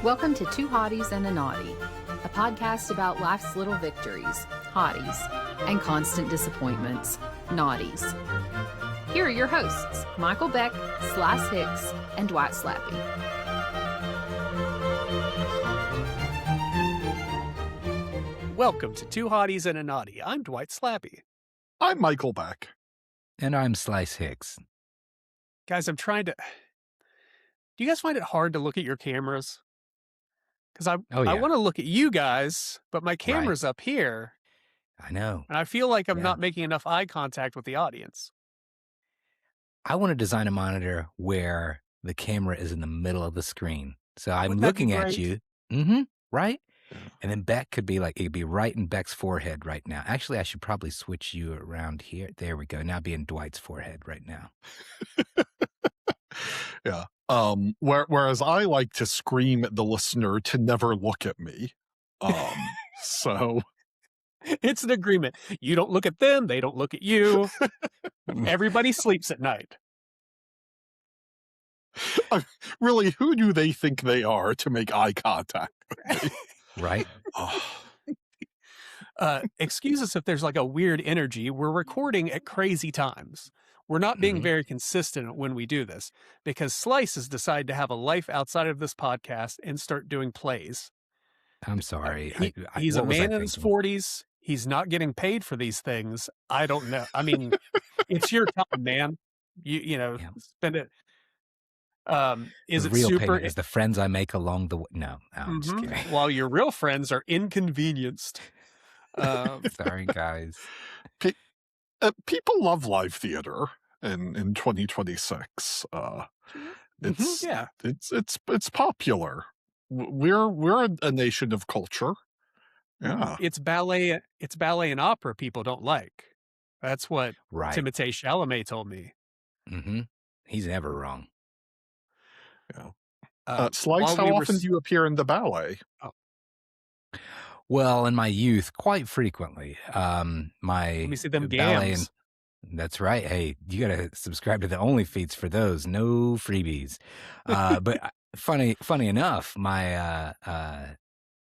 Welcome to Two Hotties and a Naughty, a podcast about life's little victories, hotties, and constant disappointments, naughties. Here are your hosts, Michael Beck, Hicks, and Dwight Slappe. Welcome to Two Hotties and a Naughty. I'm Dwight Slappe. I'm Michael Beck. And I'm Hicks. Guys, I'm trying to... Do you guys find it hard to look at your cameras? Because I want to look at you guys, but my camera's up here. I know. And I feel like I'm not making enough eye contact with the audience. I want to design a monitor where the camera is in the middle of the screen. So I'm looking at you. Right? And then Beck could be like, it'd be right in Beck's forehead right now. Actually, I should probably switch you around here. There we go. Now be in Dwight's forehead right now. Yeah. Whereas I like to scream at the listener to never look at me. So it's an agreement. You don't look at them. They don't look at you. Everybody sleeps at night. Really, who do they think they are to make eye contact with me? Right. Excuse us if there's like a weird energy. We're recording at crazy times. We're not being very consistent when we do this because Slice has decided to have a life outside of this podcast and start doing plays. I'm sorry. He's a man in his 40s. He's not getting paid for these things. I don't know. I mean, it's your time, man. You know, spend it. Is the it real super? payment is the friends I make along the way. No, I'm just kidding. While your real friends are inconvenienced. Sorry, guys. People love live theater in 2026. It's popular. We're a nation of culture. Yeah. It's ballet and opera people don't like. That's what Timothée Chalamet told me. He's never wrong. Yeah. Slice, how often do you appear in the ballet? Oh. Well, in my youth, quite frequently. Let me see them ballet gams. That's right. Hey, you got to subscribe to the OnlyFeeds for those. No freebies. But funny enough, my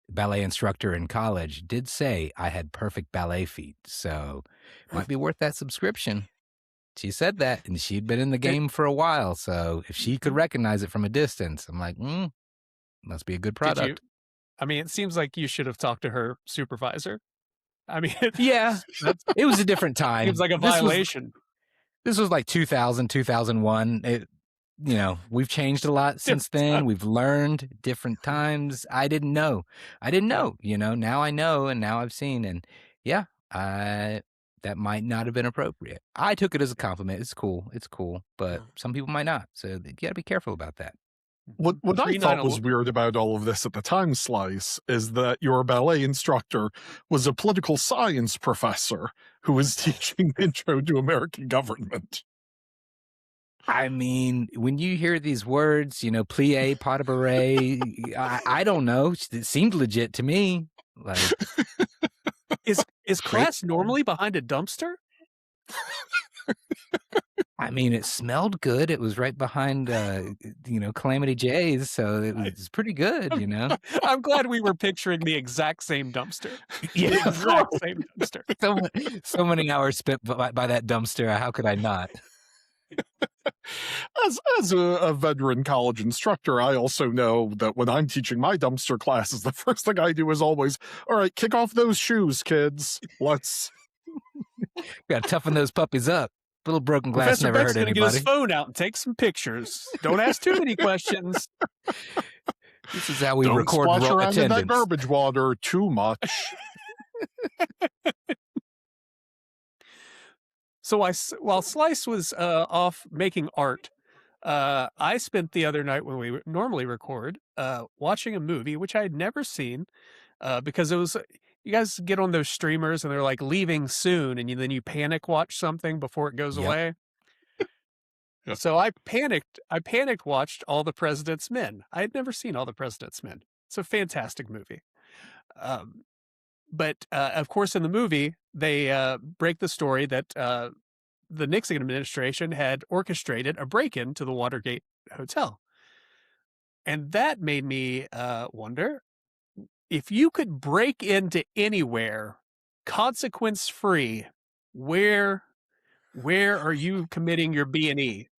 ballet instructor in college did say I had perfect ballet feet. So it might be worth that subscription. She said that, and she'd been in the game for a while. So if she could recognize it from a distance, I'm like, must be a good product. I mean, it seems like you should have talked to her supervisor. I mean, it was a different time. Seems like a violation. This was like 2000, 2001. We've changed a lot since then. We've learned different times. I didn't know, now I know, and now I've seen, and that might not have been appropriate. I took it as a compliment. It's cool, but some people might not. So you got to be careful about that. What I thought was weird about all of this at the time, Slice, is that your ballet instructor was a political science professor who was teaching Intro to American Government. I mean, when you hear these words, plie, pas de bourrée, I don't know. It seemed legit to me. Like, is class normally behind a dumpster? I mean, it smelled good. It was right behind, Calamity J's, so it was pretty good, I'm glad we were picturing the exact same dumpster. Yeah, the exact same dumpster. So many hours spent by that dumpster. How could I not? As a veteran college instructor, I also know that when I'm teaching my dumpster classes, the first thing I do is always, all right, kick off those shoes, kids. Let's... Got to toughen those puppies up. Little broken glass Professor never Beck's hurt gonna anybody. Get his phone out and take some pictures. Don't ask too many questions. This is how we Don't record splash around in that attendance. garbage water too much. So while Slice was off making art, I spent the other night when we normally record watching a movie which I had never seen because it was. You guys get on those streamers and they're like leaving soon, and then you panic watch something before it goes away. So I panicked watched All the President's Men. I had never seen All the President's Men. It's a fantastic movie. But of course, in the movie, they break the story that the Nixon administration had orchestrated a break-in to the Watergate Hotel. And that made me wonder, if you could break into anywhere consequence free, where are you committing your B&E?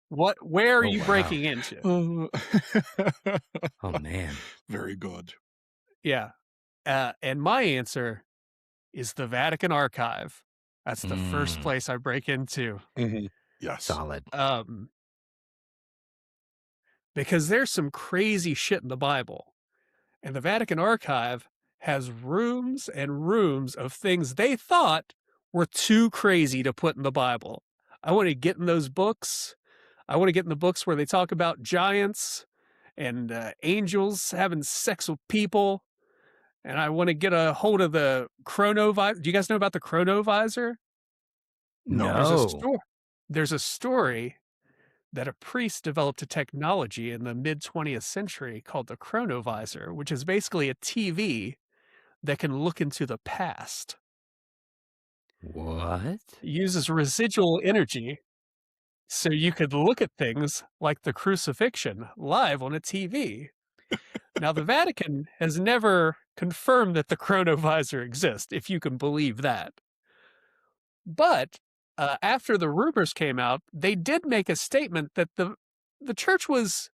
Where are Oh, you wow. breaking into? Oh, man. Very good. Yeah. And my answer is the Vatican Archive. That's the first place I break into. Mm-hmm. Yes. Solid. Because there's some crazy shit in the Bible. And the Vatican Archive has rooms and rooms of things they thought were too crazy to put in the Bible. I want to get in those books. I want to get in the books where they talk about giants and angels having sex with people. And I want to get a hold of the chronovisor. Do you guys know about the chronovisor? No. There's a story that a priest developed a technology in the mid-20th century called the chronovisor, which is basically a TV that can look into the past. What? It uses residual energy, so you could look at things like the crucifixion live on a TV. Now, the Vatican has never confirmed that the chronovisor exists, if you can believe that. But after the rumors came out, they did make a statement that the church was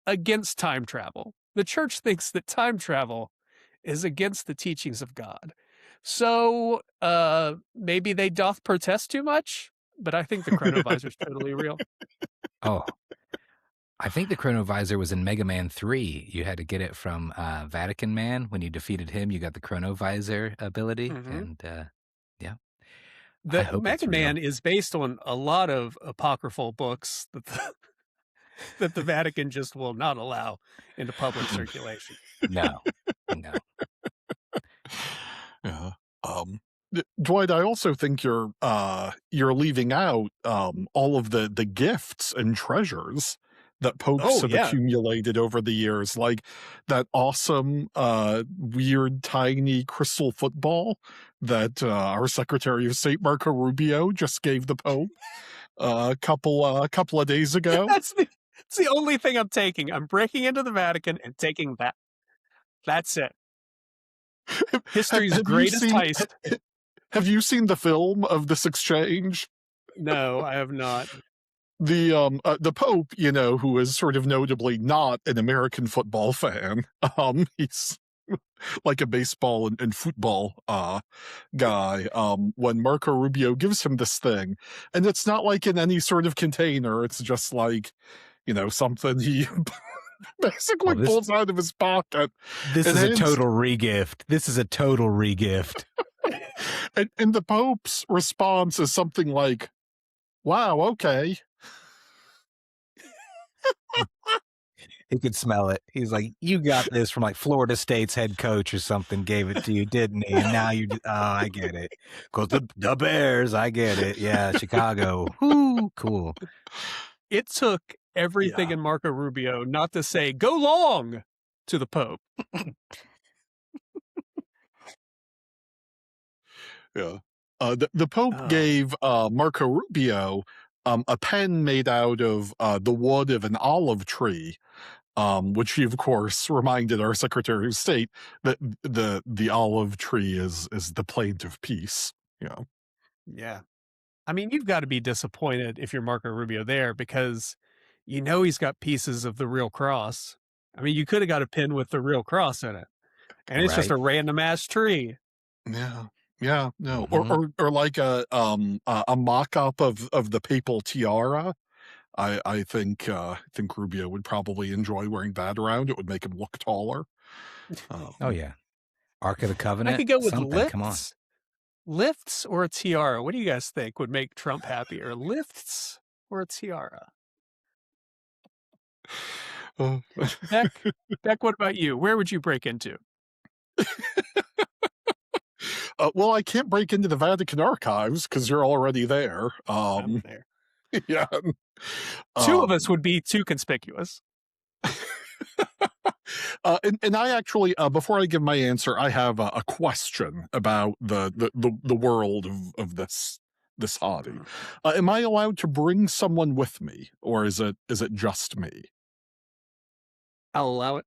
against time travel. The church thinks that time travel is against the teachings of God. So maybe they doth protest too much, but I think the chronovisor is totally real. Oh, I think the chronovisor was in Mega Man 3. You had to get it from Vatican Man. When you defeated him, you got the chronovisor ability. And yeah. The Mega Man is based on a lot of apocryphal books that the Vatican just will not allow into public circulation. No. Yeah. Dwight, I also think you're leaving out all of the gifts and treasures that popes have accumulated over the years, like that awesome weird tiny crystal football that our Secretary of State Marco Rubio just gave the Pope a couple of days ago. It's the only thing I'm taking. I'm breaking into the Vatican and taking that. That's it. History's greatest heist. Have you seen the film of this exchange? No, I have not. The Pope, who is sort of notably not an American football fan, he's like a baseball and football guy. When Marco Rubio gives him this thing, and it's not like in any sort of container, it's just like, something he basically pulls out of his pocket. This is a total regift. And the Pope's response is something like, "Wow, okay." He could smell it. He's like, "You got this from like Florida State's head coach or something gave it to you, didn't he? And now I get it. Because the Bears, I get it. Yeah, Chicago. Whoo, cool." It took everything in Marco Rubio not to say, "Go long" to the Pope. Yeah. The Pope gave Marco Rubio a pen made out of the wood of an olive tree, which he, of course, reminded our Secretary of State that the olive tree is the plant of peace. Yeah. I mean, you've got to be disappointed if you're Marco Rubio there, because he's got pieces of the real cross. I mean, you could have got a pin with the real cross in it, and it's just a random ass tree. Yeah, no, or like a mock-up of the papal tiara. I think Rubio would probably enjoy wearing that around. It would make him look taller. Oh yeah, Ark of the Covenant. I could go with lifts. Come on. Lifts or a tiara? What do you guys think would make Trump happier? Lifts or a tiara? Beck, what about you? Where would you break into? Well, I can't break into the Vatican archives because you're already there. I'm there. Yeah. Two of us would be too conspicuous. And I actually, before I give my answer, I have a question about the world of this hottie. Am I allowed to bring someone with me, or is it just me? I'll allow it.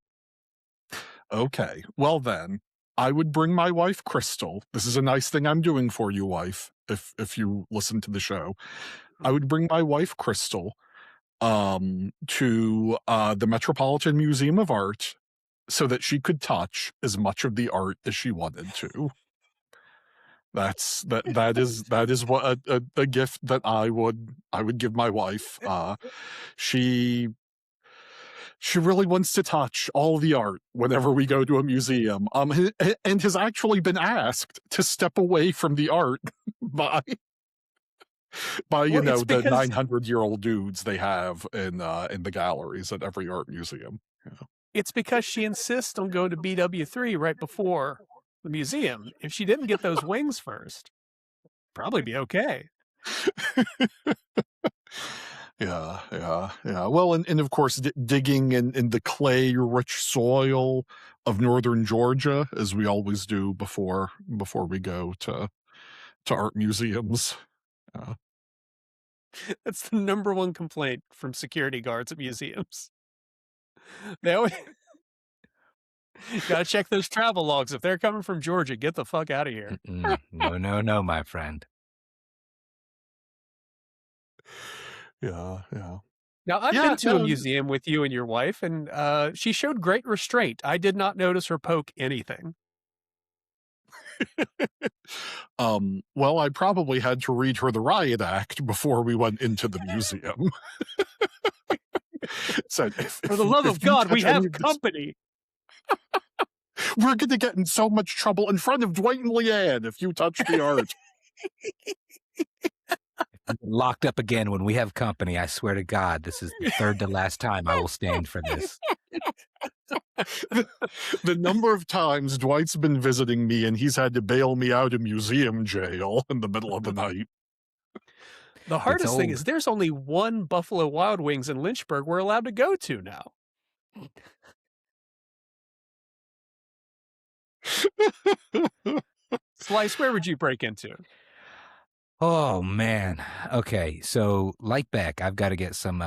Okay, well then, I would bring my wife, Crystal. This is a nice thing I'm doing for you, wife, if you listen to the show. I would bring my wife, Crystal, to the Metropolitan Museum of Art so that she could touch as much of the art as she wanted to. That is what a gift that I would give my wife. She really wants to touch all the art whenever we go to a museum. And has actually been asked to step away from the art by the 900-year-old dudes they have in the galleries at every art museum. Yeah. It's because she insists on going to BW3 right before the museum. If she didn't get those wings first, probably be okay. Yeah. Well, and of course, digging in the clay-rich soil of northern Georgia, as we always do before we go to art museums. That's the number one complaint from security guards at museums. They always gotta check those travel logs. If they're coming from Georgia, get the fuck out of here. No, my friend. Yeah. Now, I've been to a museum with you and your wife, and she showed great restraint. I did not notice her poke anything. Well, I probably had to read her the riot act before we went into the museum. So for the love of God, we have company. We're going to get in so much trouble in front of Dwight and Leanne if you touch the art. Locked up again when we have company. I swear to God, this is the third to last time I will stand for this. The number of times Dwight's been visiting me and he's had to bail me out of museum jail in the middle of the night. The hardest thing is there's only one Buffalo Wild Wings in Lynchburg we're allowed to go to now. Slice, where would you break into? Oh, man. Okay, so like Beck, I've got to get some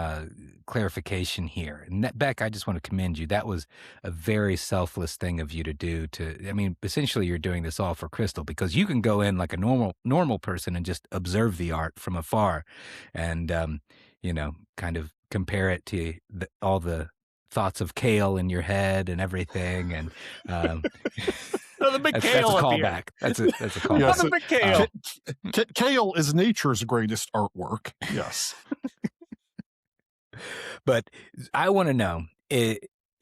clarification here. And Beck, I just want to commend you. That was a very selfless thing of you to do. Essentially, you're doing this all for Crystal, because you can go in like a normal person and just observe the art from afar and, kind of compare it to all the thoughts of kale in your head and everything. And the big kale that's a callback. That's a callback. The big kale. Kale is nature's greatest artwork. Yes. But I want to know,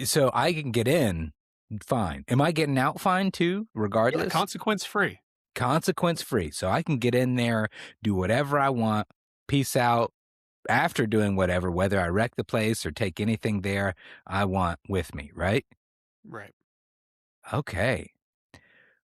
so I can get in, fine. Am I getting out fine too, regardless? Yeah, consequence-free. Consequence-free. So I can get in there, do whatever I want, peace out. After doing whatever, whether I wreck the place or take anything there I want with me, right? Right. Okay.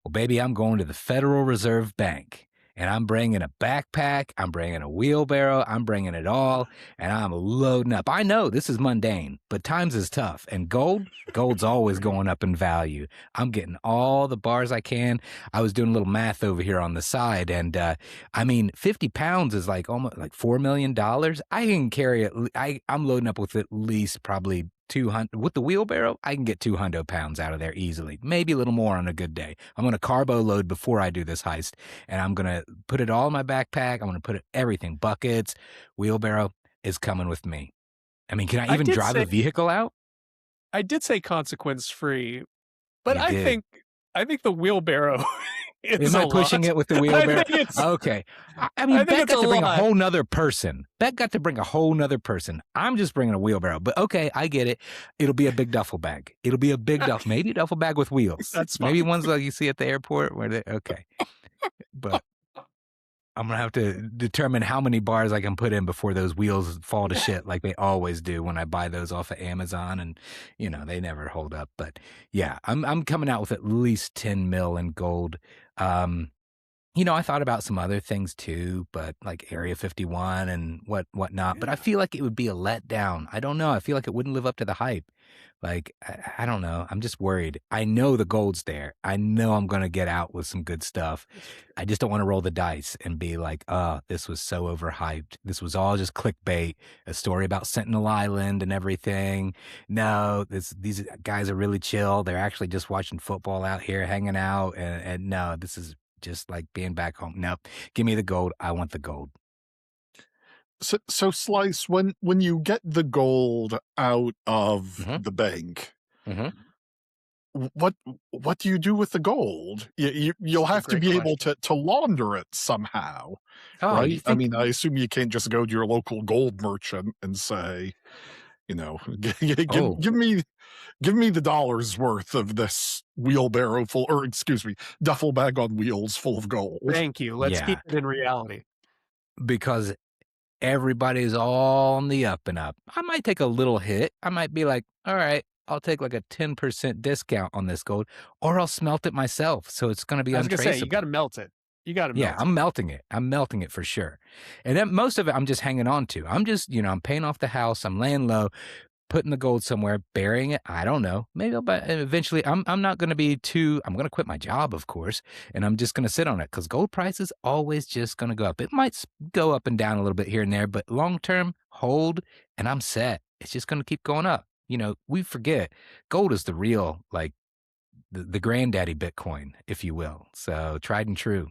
Well, baby, I'm going to the Federal Reserve Bank, and I'm bringing a backpack, I'm bringing a wheelbarrow, I'm bringing it all, and I'm loading up. I know this is mundane, but times is tough, and gold's always going up in value. I'm getting all the bars I can. I was doing a little math over here on the side, and 50 pounds is like almost like $4 million. I can carry it. I'm loading up with at least probably 200 with the wheelbarrow. I can get 200 pounds out of there easily, maybe a little more on a good day. I'm going to carbo load before I do this heist, and I'm going to put it all in my backpack. I'm going to put everything, buckets, wheelbarrow is coming with me. I mean, can I even drive a vehicle out? I did say consequence free, but I think the wheelbarrow Am I pushing it with the wheelbarrow? Okay. I mean, Beck got to bring a whole nother person. Beck got to bring a whole nother person. I'm just bringing a wheelbarrow. But okay, I get it. It'll be a big duffel bag. It'll be a big duffel, maybe a duffel bag with wheels. That's fine. Maybe ones like you see at the airport. Okay. But I'm going to have to determine how many bars I can put in before those wheels fall to shit like they always do when I buy those off of Amazon, and, they never hold up. But yeah, I'm coming out with at least 10 mil in gold. I thought about some other things too, but like Area 51 and whatnot, but I feel like it would be a letdown. I don't know. I feel like it wouldn't live up to the hype. Like, I don't know. I'm just worried. I know the gold's there. I know I'm going to get out with some good stuff. I just don't want to roll the dice and be like, oh, this was so overhyped. This was all just clickbait, a story about Sentinel Island and everything. No, these guys are really chill. They're actually just watching football out here, hanging out. And no, this is just like being back home. No, give me the gold. I want the gold. So Slice, when you get the gold out of Mhm. the bank, Mm-hmm. what do you do with the gold? You'll have to great be able question. to launder it somehow, Oh, you right? I think? mean, I assume you can't just go to your local gold merchant and say, Oh, give me the dollar's worth of this wheelbarrow full, or excuse me, duffel bag on wheels full of gold. Thank you. Let's yeah. keep it in reality. Because everybody's all on the up and up. I might take a little hit. I might be like, all right, I'll take like a 10% discount on this gold, or I'll smelt it myself. So it's going to be I was going to say, you untraceable. got to melt it. You got to Yeah, melt I'm it. melting it. I'm melting it for sure. And then most of it, I'm just hanging on to. I'm just, I'm paying off the house. I'm laying low, putting the gold somewhere, burying it. I don't know. Maybe eventually I'm not going to be I'm going to quit my job, of course, and I'm just going to sit on it because gold price is always just going to go up. It might go up and down a little bit here and there, but long term, hold, and I'm set. It's just going to keep going up. We forget gold is the real, like the granddaddy Bitcoin, if you will. So tried and true.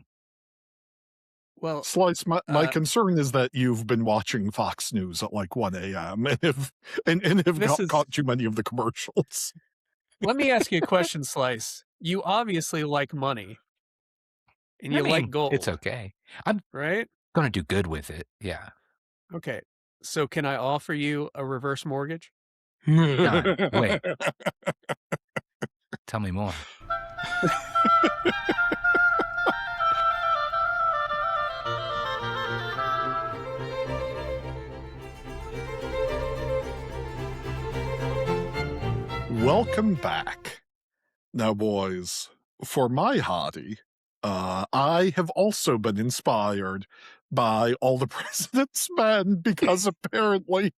Well, Slice, my concern is that you've been watching Fox News at like 1 a.m. and have caught too many of the commercials. Let me ask you a question, Slice. You obviously like money, and you like gold. It's okay. I'm right? Going to do good with it. Yeah. Okay. So can I offer you a reverse mortgage? Done. Wait. Tell me more. Welcome back. Now, boys, for my hottie, I have also been inspired by All the President's Men because apparently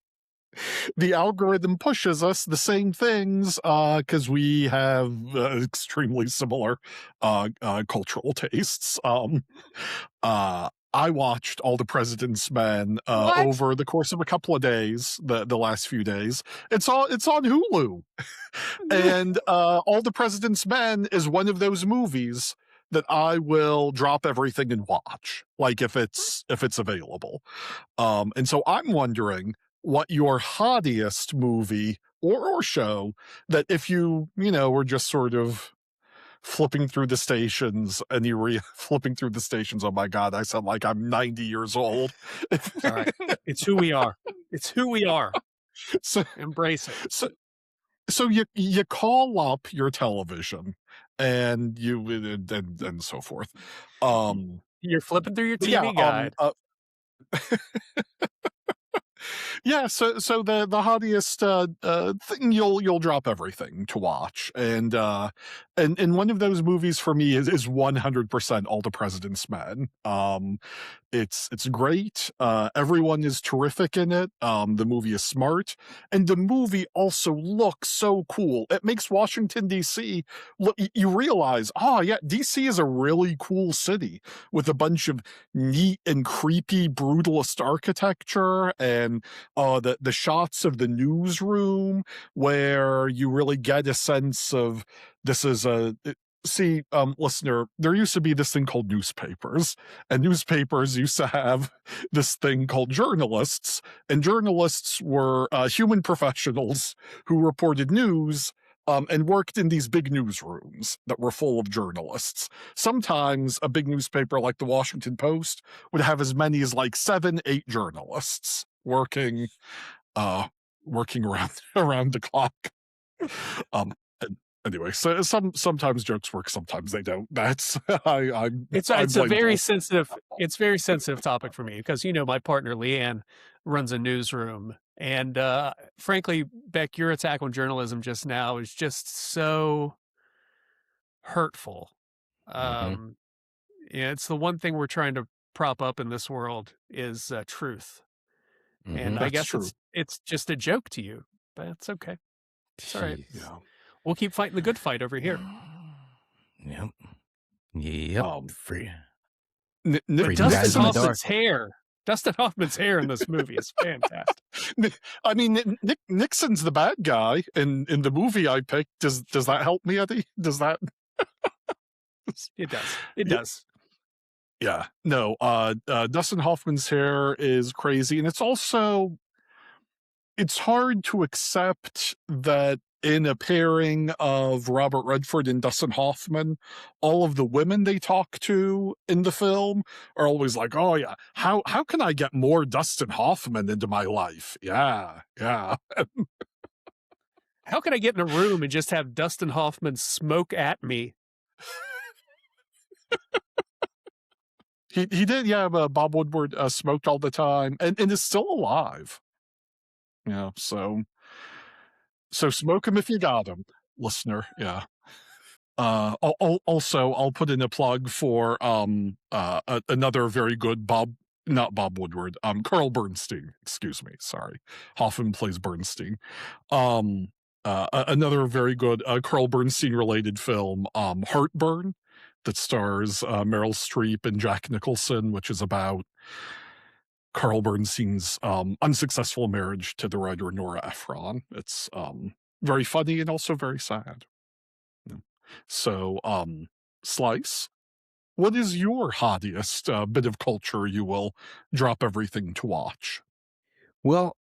the algorithm pushes us the same things because we have extremely similar cultural tastes. I watched All the President's Men over the course of a couple of days, the last few days. It's on Hulu. And All the President's Men is one of those movies that I will drop everything and watch, like if it's available. And so I'm wondering what your hottiest movie or show that if you were just sort of flipping through the stations and flipping through the stations. Oh my God, I sound like I'm 90 years old. All right. It's who we are. It's who we are. So embrace it. So you call up your television and and so forth. You're flipping through your TV guide. Yeah, so the hottiest thing you'll drop everything to watch, and one of those movies for me is 100% All the President's Men. It's great. Everyone is terrific in it. The movie is smart, and the movie also looks so cool. It makes Washington D.C. look. You realize, oh yeah, D.C. is a really cool city with a bunch of neat and creepy brutalist architecture, and the shots of the newsroom where you really get a sense of this is See, listener, there used to be this thing called newspapers, and newspapers used to have this thing called journalists, and journalists were human professionals who reported news and worked in these big newsrooms that were full of journalists. Sometimes a big newspaper like the Washington Post would have as many as like 7, 8 journalists working around the clock. Anyway, so sometimes jokes work, sometimes they don't. That's it's a very sensitive topic for me because my partner Leanne runs a newsroom, and frankly, Beck, your attack on journalism just now is just so hurtful. It's the one thing we're trying to prop up in this world is truth, and I guess it's just a joke to you, but it's okay. It's all right. Yeah. We'll keep fighting the good fight over here. Yep. Free. Dustin Hoffman's hair. Dustin Hoffman's hair in this movie is fantastic. I mean, Nixon's the bad guy in the movie I picked. Does that help me, Eddie? Does that? It does. It does. Yeah. No. Dustin Hoffman's hair is crazy, and it's hard to accept that in a pairing of Robert Redford and Dustin Hoffman, all of the women they talk to in the film are always like, "Oh yeah, how can I get more Dustin Hoffman into my life?" Yeah. How can I get in a room and just have Dustin Hoffman smoke at me? He did, yeah. Bob Woodward smoked all the time and is still alive. Yeah, so smoke him if you got him, listener. Yeah. Also, I'll put in a plug for another very good not Bob Woodward, Carl Bernstein. Excuse me, sorry. Hoffman plays Bernstein. Another very good Carl Bernstein related film, Heartburn, that stars Meryl Streep and Jack Nicholson, which is about Carl Bernstein's unsuccessful marriage to the writer Nora Ephron. It's very funny and also very sad. So, Slice, what is your hottiest bit of culture you will drop everything to watch? Well,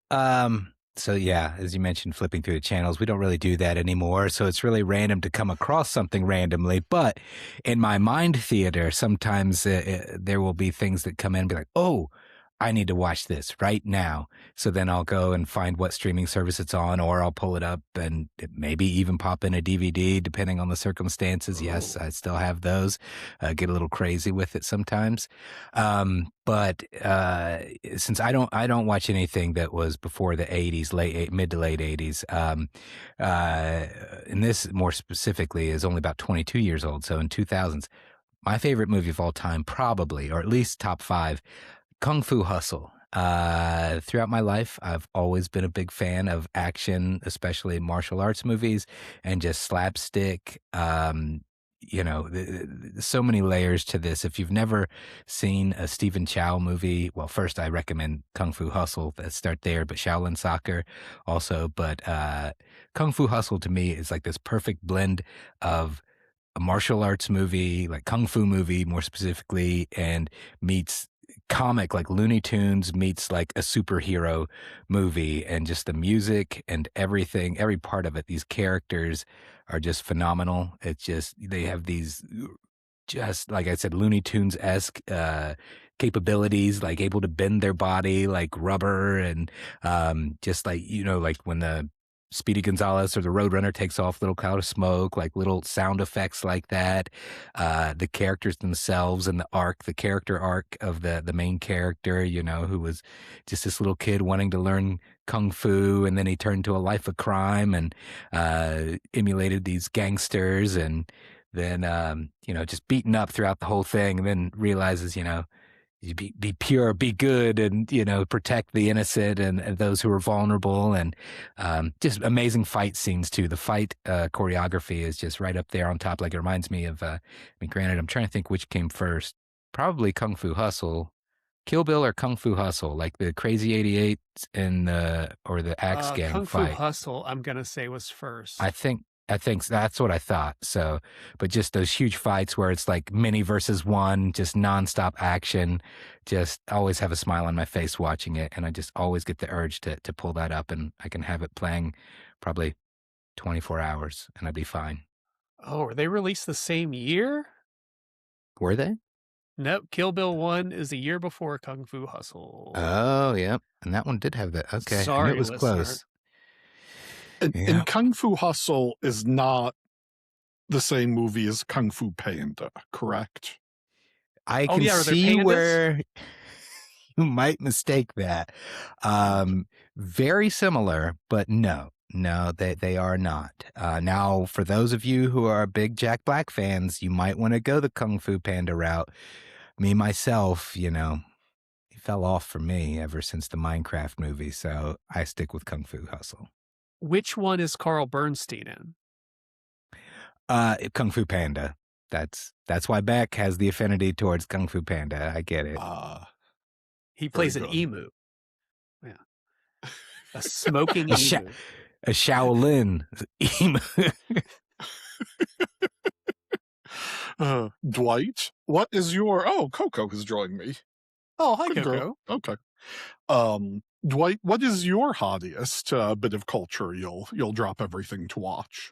so yeah, as you mentioned, flipping through the channels, we don't really do that anymore. So it's really random to come across something randomly. But in my mind theater, sometimes there will be things that come in and be like, oh, I need to watch this right now. So then I'll go and find what streaming service it's on, or I'll pull it up and maybe even pop in a DVD, depending on the circumstances. Oh. Yes, I still have those. Get a little crazy with it sometimes. But since I don't watch anything that was before the 80s, mid to late 80s, and this more specifically is only about 22 years old. So in 2000s, my favorite movie of all time, probably, or at least top 5, Kung Fu Hustle. Throughout my life, I've always been a big fan of action, especially martial arts movies, and just slapstick. So many layers to this. If you've never seen a Stephen Chow movie, well, first I recommend Kung Fu Hustle. Let's start there, but Shaolin Soccer also. But Kung Fu Hustle to me is like this perfect blend of a martial arts movie, like Kung Fu movie more specifically, and meets comic, like Looney Tunes meets like a superhero movie, and just the music and everything, every part of it. These characters are just phenomenal. It's just, they have these, just like I said, Looney Tunes-esque capabilities, like able to bend their body like rubber, and just like, like when the Speedy Gonzalez or the Roadrunner takes off, little cloud of smoke, like little sound effects like that. The characters themselves and the character arc of the main character, who was just this little kid wanting to learn Kung Fu, and then he turned to a life of crime and emulated these gangsters, and then, just beaten up throughout the whole thing, and then realizes, you be pure, be good, and protect the innocent and those who are vulnerable, and just amazing fight scenes too. The fight choreography is just right up there on top. Like, it reminds me of. Granted, I'm trying to think which came first. Probably Kung Fu Hustle, Kill Bill, or Kung Fu Hustle, like the Crazy 88 and or the Axe Gang Kung fight. Fu Hustle, I'm gonna say, was first. I think that's what I thought. So, but just those huge fights where it's like many versus one, just nonstop action, just always have a smile on my face watching it. And I just always get the urge to pull that up, and I can have it playing probably 24 hours and I'd be fine. Oh, were they released the same year? Were they? Nope. Kill Bill 1 is a year before Kung Fu Hustle. Oh, yeah. And that one did have that. Okay. Sorry, and it was close. And Kung Fu Hustle is not the same movie as Kung Fu Panda, correct? I can see where you might mistake that. Very similar, but no, they are not. Now, for those of you who are big Jack Black fans, you might want to go the Kung Fu Panda route. Me, myself, he fell off for me ever since the Minecraft movie, so I stick with Kung Fu Hustle. Which one is Carl Bernstein in? Kung Fu Panda. That's why Beck has the affinity towards Kung Fu Panda. I get it. He plays an emu. Yeah. A smoking emu. A Shaolin emu. Dwight, what is your... Oh, Coco has joined me. Oh, hi, Good Coco. girl. Okay. Dwight, what is your hottiest bit of culture you'll drop everything to watch?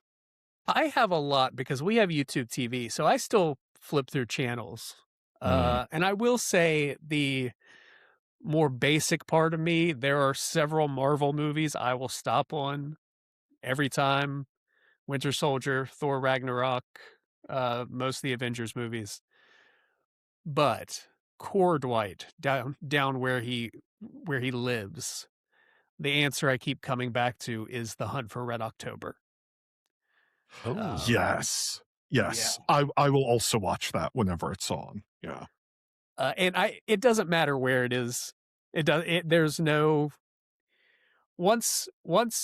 I have a lot because we have YouTube TV, so I still flip through channels. And I will say the more basic part of me, there are several Marvel movies I will stop on every time. Winter Soldier, Thor Ragnarok, most of the Avengers movies. But core Dwight, down where he lives, the answer I keep coming back to is The Hunt for Red October. Yes. Yeah. I will also watch that whenever it's on. Yeah. And it doesn't matter where it is. There's no, once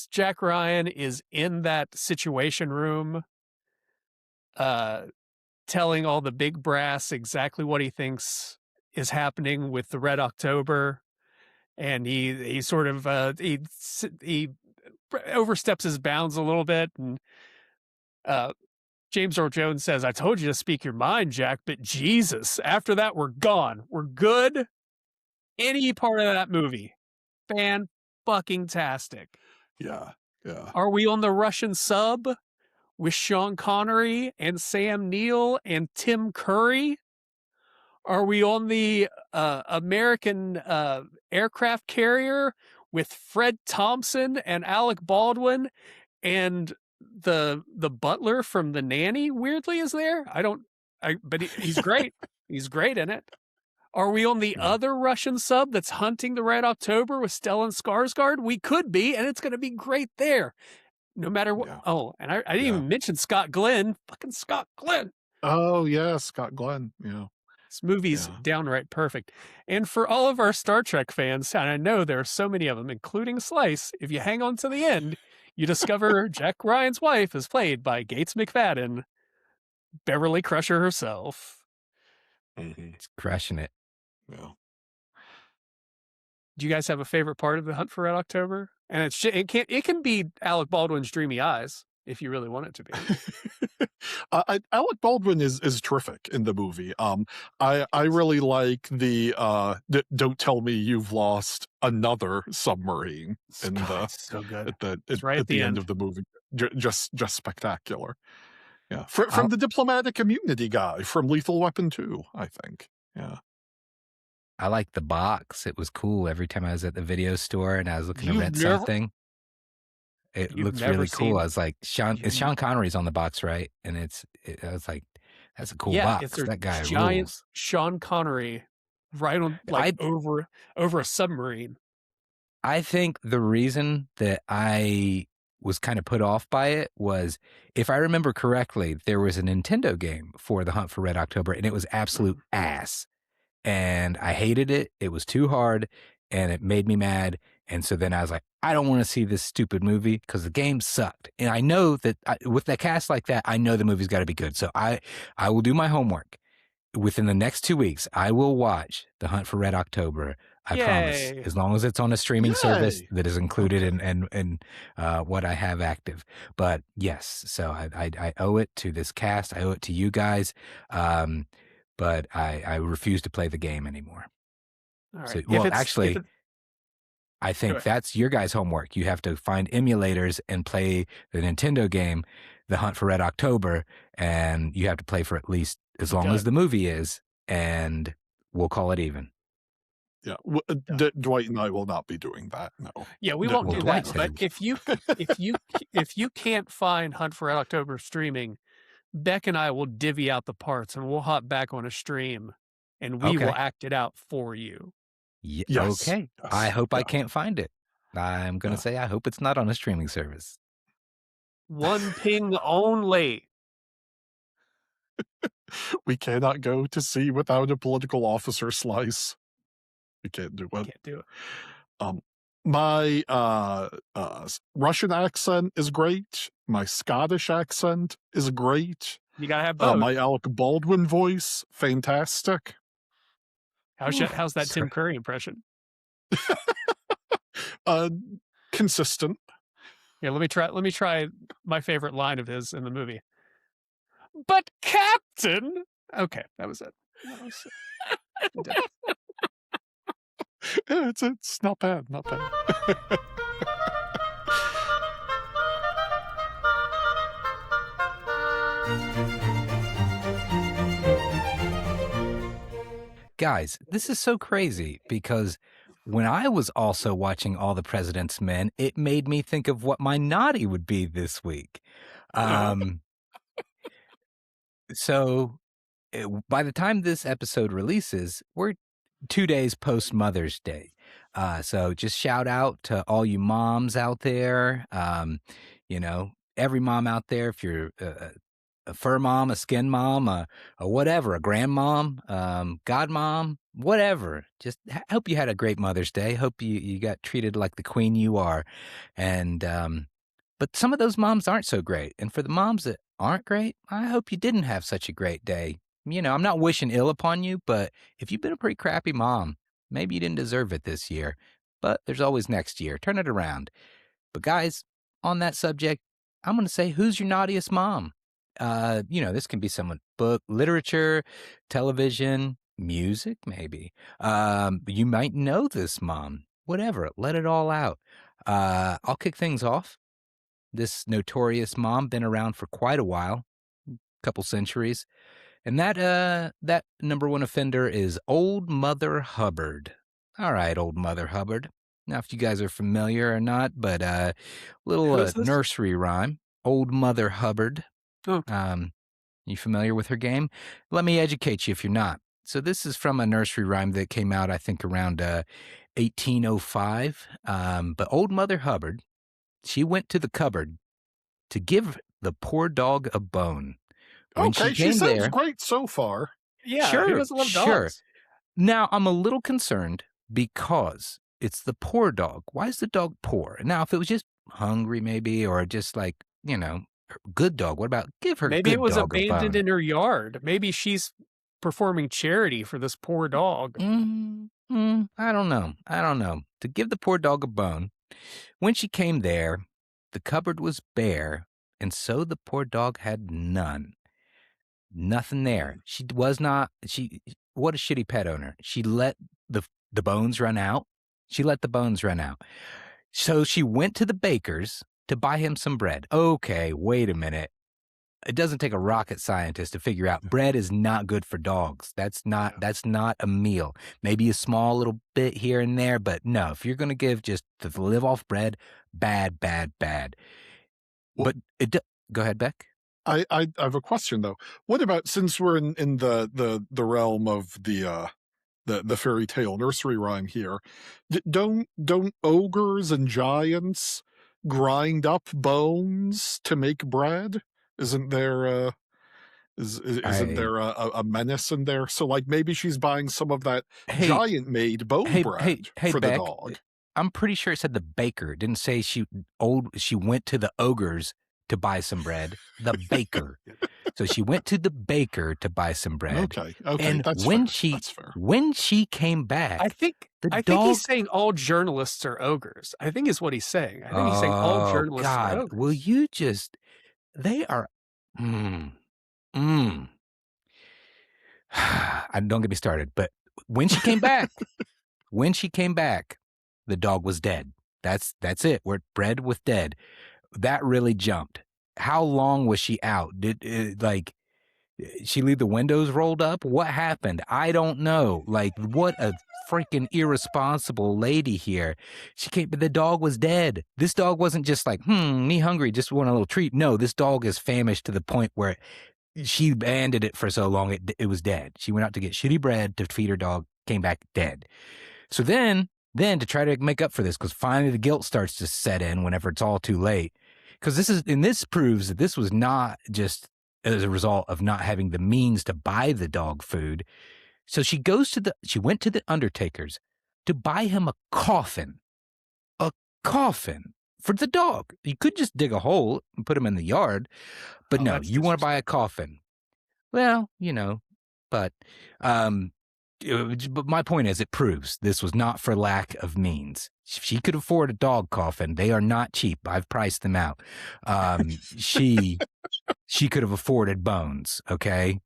Jack Ryan is in that situation room, telling all the big brass exactly what he thinks is happening with the Red October, and he sort of he oversteps his bounds a little bit, and James Earl Jones says, "I told you to speak your mind, Jack, but Jesus, after that we're gone. We're good." Any part of that movie, fan-fucking-tastic. Yeah. Are we on the Russian sub with Sean Connery and Sam Neill and Tim Curry? Are we on the American aircraft carrier with Fred Thompson and Alec Baldwin, and the butler from The Nanny weirdly is there? But he's great. He's great in it. Are we on the other Russian sub that's hunting the Red October with Stellan Skarsgård? We could be, and it's going to be great there. No matter what. Yeah. Oh, and I didn't even mention Scott Glenn. Fucking Scott Glenn. Oh, yeah, Scott Glenn. Yeah. This movie's downright perfect. And for all of our Star Trek fans, and I know there are so many of them, including Slice, if you hang on to the end, you discover Jack Ryan's wife is played by Gates McFadden, Beverly Crusher herself. It's crushing it. Yeah. Do you guys have a favorite part of The Hunt for Red October? And it can be Alec Baldwin's dreamy eyes if you really want it to be. Alec Baldwin is terrific in the movie. I really like the "Don't tell me you've lost another submarine" in the so good. at the end of the movie. Just spectacular. Yeah, from the diplomatic immunity guy from Lethal Weapon 2, I think. Yeah. I like the box. It was cool every time I was at the video store and I was looking to rent something. It looks really cool. I was like, Sean Connery's on the box, right? And I was like, that's a cool box. It's that guy giant rules. Sean Connery right on over a submarine. I think the reason that I was kind of put off by it was, if I remember correctly, there was a Nintendo game for The Hunt for Red October and it was absolute ass. And I hated it. It was too hard and it made me mad. And so then I was like, I don't want to see this stupid movie because the game sucked. And I know that with a cast like that, I know the movie's got to be good. So I will do my homework. Within the next 2 weeks, I will watch The Hunt for Red October. I promise, as long as it's on a streaming service that is included in what I have active. But yes, so I owe it to this cast. I owe it to you guys. But I refuse to play the game anymore. All right. So, I think that's your guys' homework. You have to find emulators and play the Nintendo game, The Hunt for Red October, and you have to play for at least as long as the movie is, and we'll call it even. Yeah, Dwight and I will not be doing that. No. Yeah, we won't do that. But if you can't find Hunt for Red October streaming, Beck and I will divvy out the parts and we'll hop back on a stream and we will act it out for you. Yes. Okay. Yes. I hope I can't find it. I'm going to say I hope it's not on a streaming service. One ping only. We cannot go to sea without a political officer, Slice. We can't do it. Can't do it. My Russian accent is great. My Scottish accent is great. You gotta have both. My Alec Baldwin voice, fantastic. How's that Tim Curry impression? Consistent. Yeah, let me try my favorite line of his in the movie. But Captain, okay, that was it. Yeah, it's not bad, not bad. Guys, this is so crazy because when I was also watching All the President's Men, it made me think of what my naughty would be this week. So by the time this episode releases, we're 2 days post Mother's Day. So just shout out to all you moms out there. Every mom out there, if you're a fur mom, a skin mom, a whatever, a grandmom, godmom, whatever. Just hope you had a great Mother's Day. Hope you got treated like the queen you are. And but some of those moms aren't so great. And for the moms that aren't great, I hope you didn't have such a great day. I'm not wishing ill upon you, but if you've been a pretty crappy mom, maybe you didn't deserve it this year. But there's always next year. Turn it around. But guys, on that subject, I'm going to say, who's your naughtiest mom? This can be someone, book, literature, television, music, maybe. You might know this mom. Whatever. Let it all out. I'll kick things off. This notorious mom, been around for quite a while, couple centuries. And that number one offender is Old Mother Hubbard. All right, Old Mother Hubbard. Now, if you guys are familiar or not, but little nursery rhyme. Old Mother Hubbard. Oh. You familiar with her game? Let me educate you if you're not. So this is from a nursery rhyme that came out, I think, around 1805. But Old Mother Hubbard, she went to the cupboard to give the poor dog a bone. When she sounds great so far. Yeah, sure, who doesn't love dogs? Sure. Now, I'm a little concerned because it's the poor dog. Why is the dog poor? Now, if it was just hungry maybe, or just like, good dog, what about give her maybe good it was dog abandoned in her yard. Maybe she's performing charity for this poor dog. I don't know. To give the poor dog a bone. When she came there, the cupboard was bare, and so the poor dog had none. Nothing there. What a shitty pet owner. She let the bones run out. So she went to the baker's to buy him some bread. Okay, wait a minute. It doesn't take a rocket scientist to figure out bread is not good for dogs. That's not a meal. Maybe a small little bit here and there, but no, if you're going to give just to live off bread, bad. Well, but go ahead, Beck. I have a question though. What about, since we're in the realm of the fairy tale nursery rhyme here, don't ogres and giants grind up bones to make bread? Isn't there isn't there a menace in there? So like maybe she's buying some of that giant made bone bread for Beck, the dog. I'm pretty sure it said the baker. It didn't say she went to the ogres to buy some bread. The baker. So she went to the baker to buy some bread. Okay. And that's fair. When she came back, I think he's saying all journalists are ogres. I think is what he's saying. I think he's saying all journalists are ogres. Will you just? They are. Don't get me started. But when she came back, the dog was dead. That's it. We're bread with dead. That really jumped. How long was she out? Did she leave the windows rolled up? What happened? I don't know. Like, what a freaking irresponsible lady here. She came, but the dog was dead. This dog wasn't just like, me hungry, just want a little treat. No, this dog is famished to the point where she abandoned it for so long it was dead. She went out to get shitty bread to feed her dog, came back dead. So then to try to make up for this, because finally the guilt starts to set in whenever it's all too late. Because this proves that this was not just as a result of not having the means to buy the dog food. So she went to the undertaker's to buy him a coffin. coffin for the dog. You could just dig a hole and put him in the yard, but no, you want to buy a coffin. Well, but my point is, it proves this was not for lack of means. If she could afford a dog coffin, they are not cheap. I've priced them out. She could have afforded bones, okay?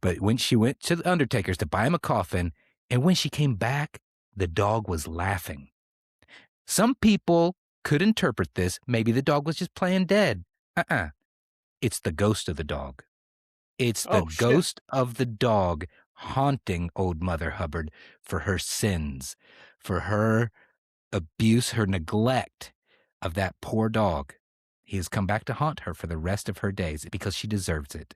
But when she went to the undertaker's to buy him a coffin, and when she came back, the dog was laughing. Some people could interpret this. Maybe the dog was just playing dead. It's the ghost of the dog. It's the ghost of the dog haunting old Mother Hubbard for her sins, for her abuse, her neglect of that poor dog. He has come back to haunt her for the rest of her days because she deserves it.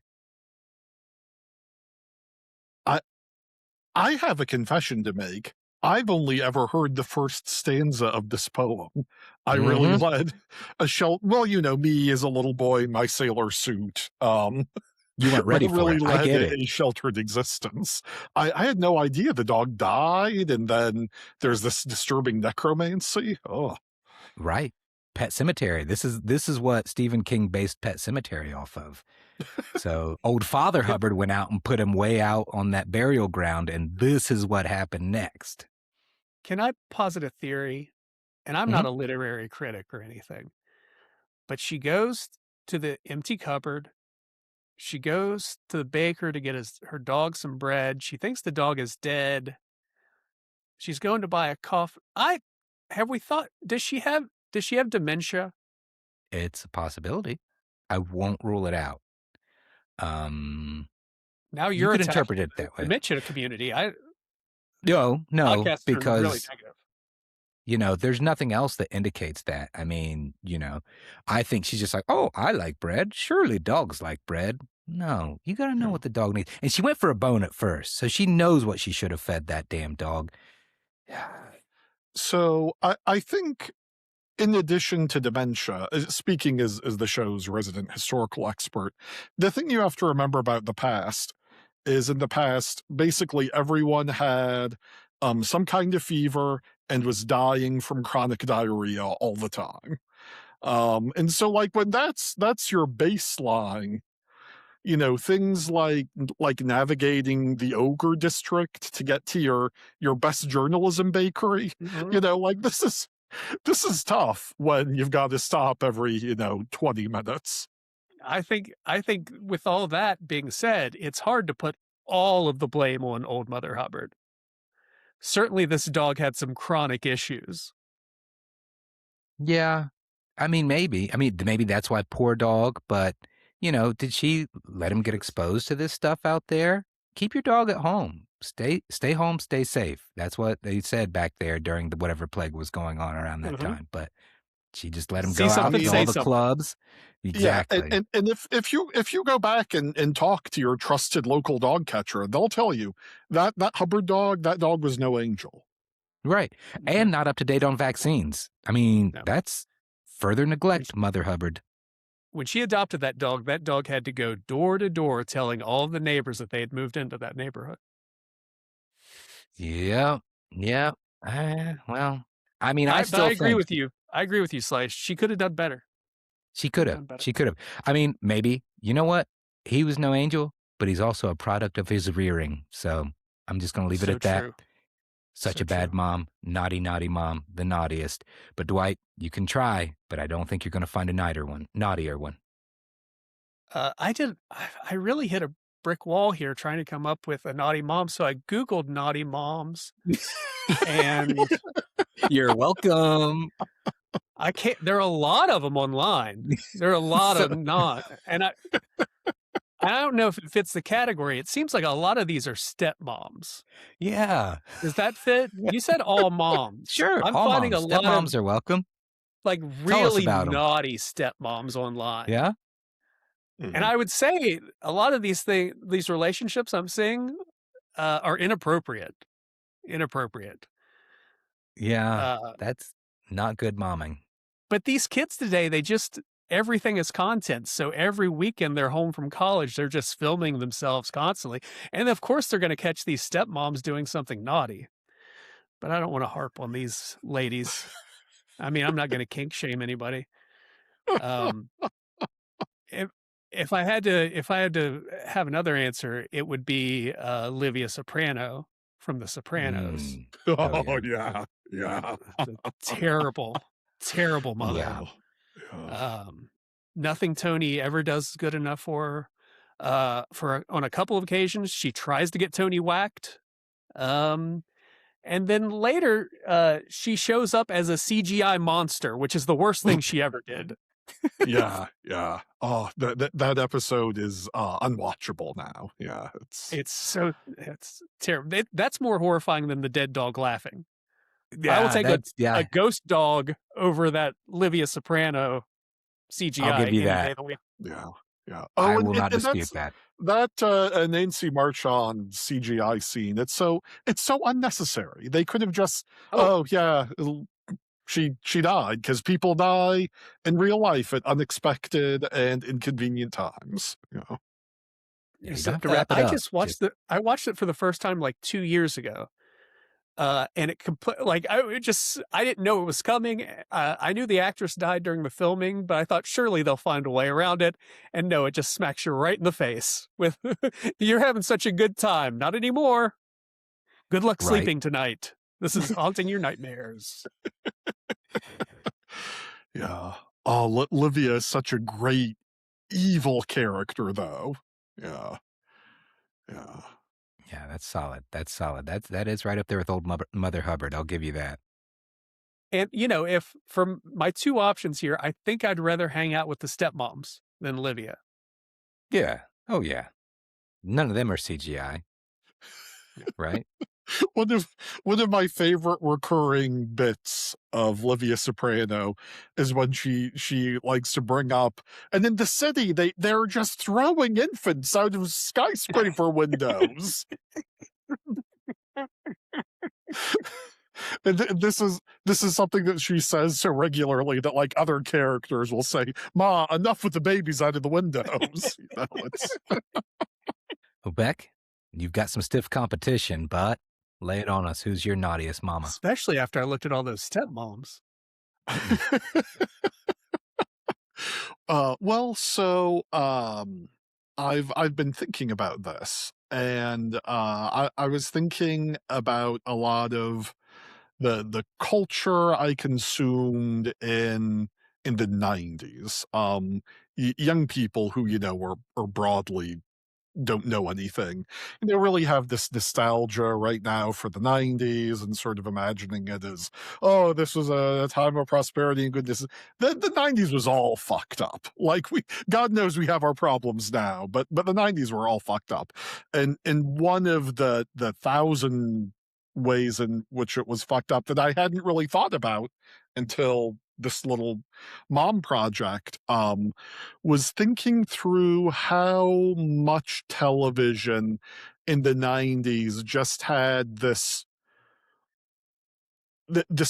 I have a confession to make. I've only ever heard the first stanza of this poem. I really led me as a little boy in my sailor suit. You weren't ready for really it. Led I get it. A sheltered existence. I had no idea the dog died, and then there's this disturbing necromancy. Oh, right. Pet Sematary. This is what Stephen King based Pet Sematary off of. So old Father Hubbard went out and put him way out on that burial ground, and this is what happened next. Can I posit a theory? And I'm not a literary critic or anything, but she goes to the empty cupboard. She goes to the baker to get her dog some bread. She thinks the dog is dead. She's going to buy a coffin. Does she have dementia? It's a possibility. I won't rule it out. Now you could interpret it that way. Dementia community. No, because really negative. There's nothing else that indicates that. I mean, I think she's just like, oh, I like bread. Surely dogs like bread. No, you got to know what the dog needs. And she went for a bone at first, so she knows what she should have fed that damn dog. So I think, in addition to dementia, speaking as the show's resident historical expert, the thing you have to remember about the past is, in the past, basically everyone had some kind of fever and was dying from chronic diarrhea all the time. And so, when that's your baseline, things like navigating the ogre district to get to your best journalism bakery, this is tough when you've got to stop every 20 minutes. I think with all that being said, it's hard to put all of the blame on old Mother Hubbard. Certainly this dog had some chronic issues. Yeah. I mean, maybe that's why, poor dog, but did she let him get exposed to this stuff out there? Keep your dog at home. Stay home, stay safe. That's what they said back there during whatever plague was going on around that time. But she just let him go out to all the clubs. Exactly. Yeah, and if you go back and talk to your trusted local dog catcher, they'll tell you that Hubbard dog, that dog was no angel. Right. And not up to date on vaccines. I mean, that's further neglect, Mother Hubbard. When she adopted that dog had to go door to door telling all the neighbors that they had moved into that neighborhood. Yeah. Well, I mean, I agree with you. I agree with you, Slice. She could have done better. She could have. I mean, maybe, you know what? He was no angel, but he's also a product of his rearing. So I'm just going to leave it at that. Such a bad mom. Naughty mom. The naughtiest. But Dwight, you can try, but I don't think you're going to find a naughtier one. I really hit a brick wall here trying to come up with a naughty mom. So I Googled naughty moms. And you're welcome. I can't. There are a lot of them online. There are a lot of not, and I don't know if it fits the category. It seems like a lot of these are stepmoms. Yeah. Does that fit? You said all moms. Sure. I'm finding moms. A lot stepmoms of are welcome. Like really naughty stepmoms online. Yeah. And I would say a lot of these relationships I'm seeing are inappropriate. Yeah. That's not good momming. But these kids today, everything is content. So every weekend they're home from college, they're just filming themselves constantly. And of course they're going to catch these stepmoms doing something naughty. But I don't want to harp on these ladies. I mean, I'm not going to kink shame anybody. Um, if if I had to have another answer, it would be Livia Soprano from The Sopranos. Oh yeah. The terrible, terrible mother. Yeah. Nothing Tony ever does good enough for her. On a couple of occasions, she tries to get Tony whacked. And then later, she shows up as a CGI monster, which is the worst thing she ever did. Yeah. Oh, that episode is unwatchable now. Yeah, it's terrible. That's more horrifying than the dead dog laughing. Yeah, I will take a ghost dog over that Livia Soprano CGI. I'll give you that. Yeah. I will not dispute that. That Nancy Marchand CGI scene, it's so unnecessary. They could have just she died, because people die in real life at unexpected and inconvenient times. You don't have to wrap it up. I watched it for the first time like 2 years ago. And it I didn't know it was coming. I knew the actress died during the filming, but I thought surely they'll find a way around it. And no, it just smacks you right in the face with, "You're having such a good time. Not anymore. Good luck sleeping tonight. This is haunting your nightmares." Yeah. Oh, Livia is such a great evil character, though. Yeah. Yeah, that's solid. That is right up there with old Mother Hubbard. I'll give you that. And, if from my two options here, I think I'd rather hang out with the stepmoms than Livia. Yeah. Oh, yeah. None of them are CGI. Right? One of my favorite recurring bits of Livia Soprano is when she likes to bring up, and in the city they're just throwing infants out of skyscraper windows. And this is something that she says so regularly that like other characters will say, "Ma, enough with the babies out of the windows." Well, Beck, you've got some stiff competition, but lay it on us. Who's your naughtiest mama? Especially after I looked at all those stepmoms. I've been thinking about this, and I was thinking about a lot of the culture I consumed in the 90s. Young people who are broadly don't know anything. And they really have this nostalgia right now for the 90s and sort of imagining it as, oh, this was a time of prosperity and goodness. The 90s was all fucked up. Like God knows we have our problems now, but the 90s were all fucked up. And one of the 1,000 ways in which it was fucked up that I hadn't really thought about until this little mom project, was thinking through how much television in the 90s just had this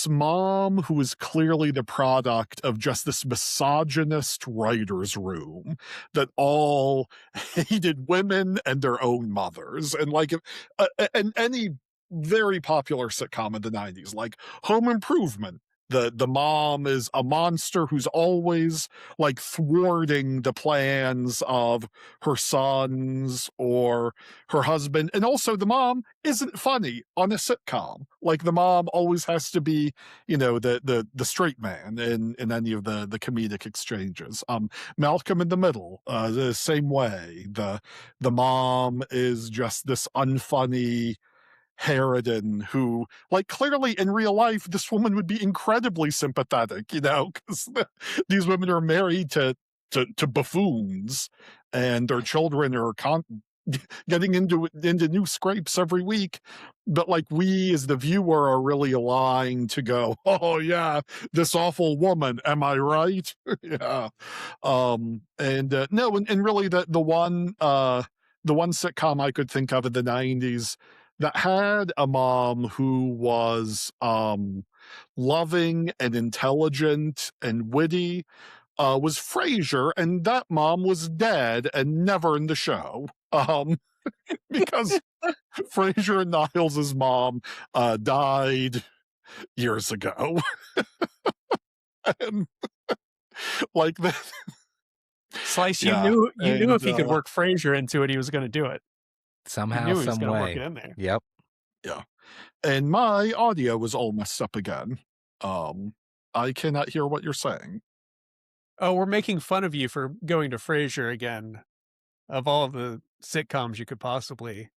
mom who was clearly the product of just this misogynist writer's room that all hated women and their own mothers. And and any very popular sitcom in the 90s, like Home Improvement, the mom is a monster who's always like thwarting the plans of her sons or her husband. And also the mom isn't funny on a sitcom. Like the mom always has to be, the straight man in any of the comedic exchanges. Malcolm in the Middle, the same way. The mom is just this unfunny Harridan who, like, clearly in real life, this woman would be incredibly sympathetic, because these women are married to buffoons, and their children are getting into new scrapes every week. But like we as the viewer are really aligned to go, oh yeah, this awful woman, am I right? Yeah. And really the one sitcom I could think of in the 90s that had a mom who was loving and intelligent and witty was Frasier, and that mom was dead and never in the show. Because Frasier and Niles' mom died years ago. And like that. Slice, Yeah, you knew and, if he could work Frasier into it, he was going to do it. Somehow, knew he was some gonna work way. it in there. Yep. Yeah. And my audio was all messed up again. I cannot hear what you're saying. Oh, we're making fun of you for going to Frasier again. Of all the sitcoms you could possibly.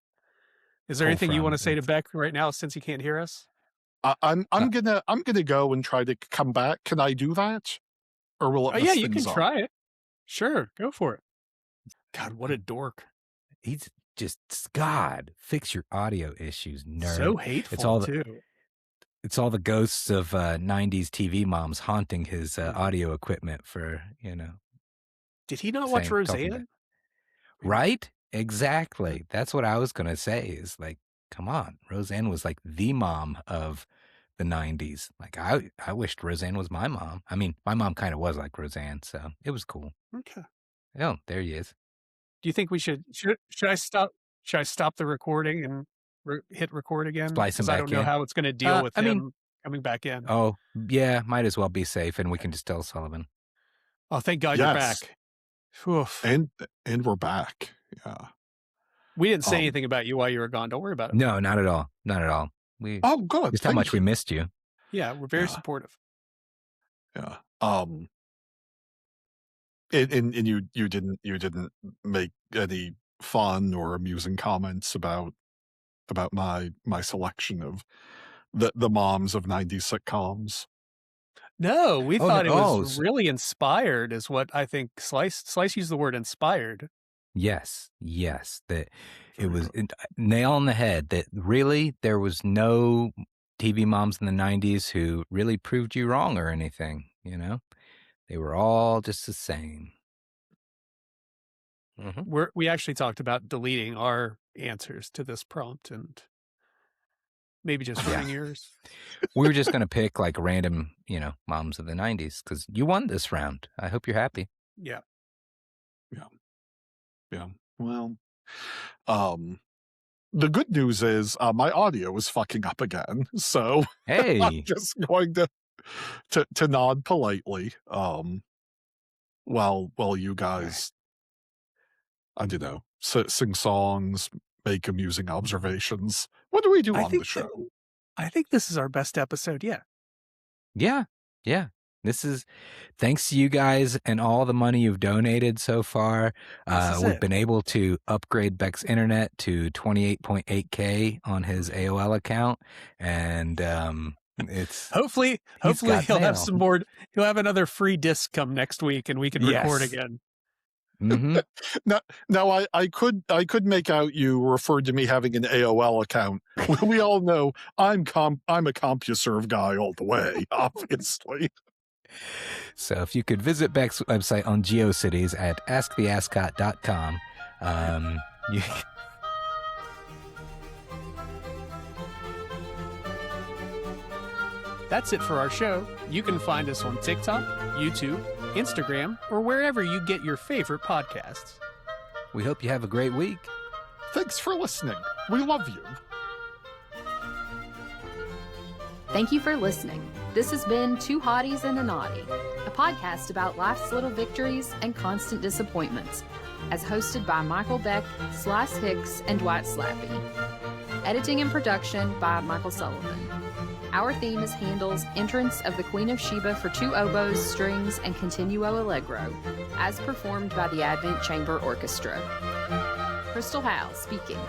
Is there Pull anything you from. want to say to It's- Beck right now since he can't hear us? I'm gonna go and try to come back. Can I do that? Or will it Oh mess yeah, you can things up? try it. Sure, go for it. God, what a dork. He's just, God, fix your audio issues, nerd. So hateful too. It's all the ghosts of 90s TV moms haunting his audio equipment for, Did he not watch talking Roseanne? about- Right? Exactly. That's what I was going to say is like, come on. Roseanne was like the mom of the 90s. Like I wished Roseanne was my mom. I mean, my mom kind of was like Roseanne, so it was cool. Okay. Oh, there he is. Do you think we should I stop the recording and hit record again? Splice him Because I back don't know in. how it's going to deal with I him mean- coming back in. Oh, yeah, might as well be safe and we can just tell Sullivan. Oh, thank God you're back. Oof. And we're back. Yeah. We didn't say anything about you while you were gone. Don't worry about it. No, not at all. Not at all. We Oh, good. just how Thank much we you. missed you. Yeah, we're very Yeah. supportive. Yeah. And you didn't make any fun or amusing comments about my selection of the moms of 90s sitcoms. No, we Oh, thought it no. was really inspired is what I think Slice used the word inspired. Yes. That it was nail on the head that really there was no TV moms in the 90s who really proved you wrong or anything, They were all just the same. Mm-hmm. We actually talked about deleting our answers to this prompt and maybe just running yours. We were just going to pick like random, moms of the 90s because you won this round. I hope you're happy. Yeah. Well, the good news is my audio is fucking up again, so Hey, I'm just going to nod politely while you guys, I don't know, sing songs, make amusing observations. What do we do on the show? I think this is our best episode yet. yeah. This is thanks to you guys and all the money you've donated so far. We've been able to upgrade Beck's internet to 28.8K on his AOL account, and it's hopefully he'll mail. have some more. He'll have another free disc come next week, and we can record again. Mm-hmm. Now I could make out you referred to me having an AOL account. We all know I'm a CompuServe guy all the way, obviously. So if you could visit Beck's website on GeoCities at asktheascot.com, you... That's it for our show. You can find us on TikTok, YouTube, Instagram, or wherever you get your favorite podcasts. We hope you have a great week. Thanks for listening. We love you. Thank you for listening. This has been Two Hotties and a Naughty, a podcast about life's little victories and constant disappointments, as hosted by Michael Beck, Slice Hicks, and Dwight Slappe. Editing and production by Michael Sullivan. Our theme is Handel's Entrance of the Queen of Sheba for two oboes, strings, and Continuo allegro, as performed by the Advent Chamber Orchestra. Crystal Howe speaking.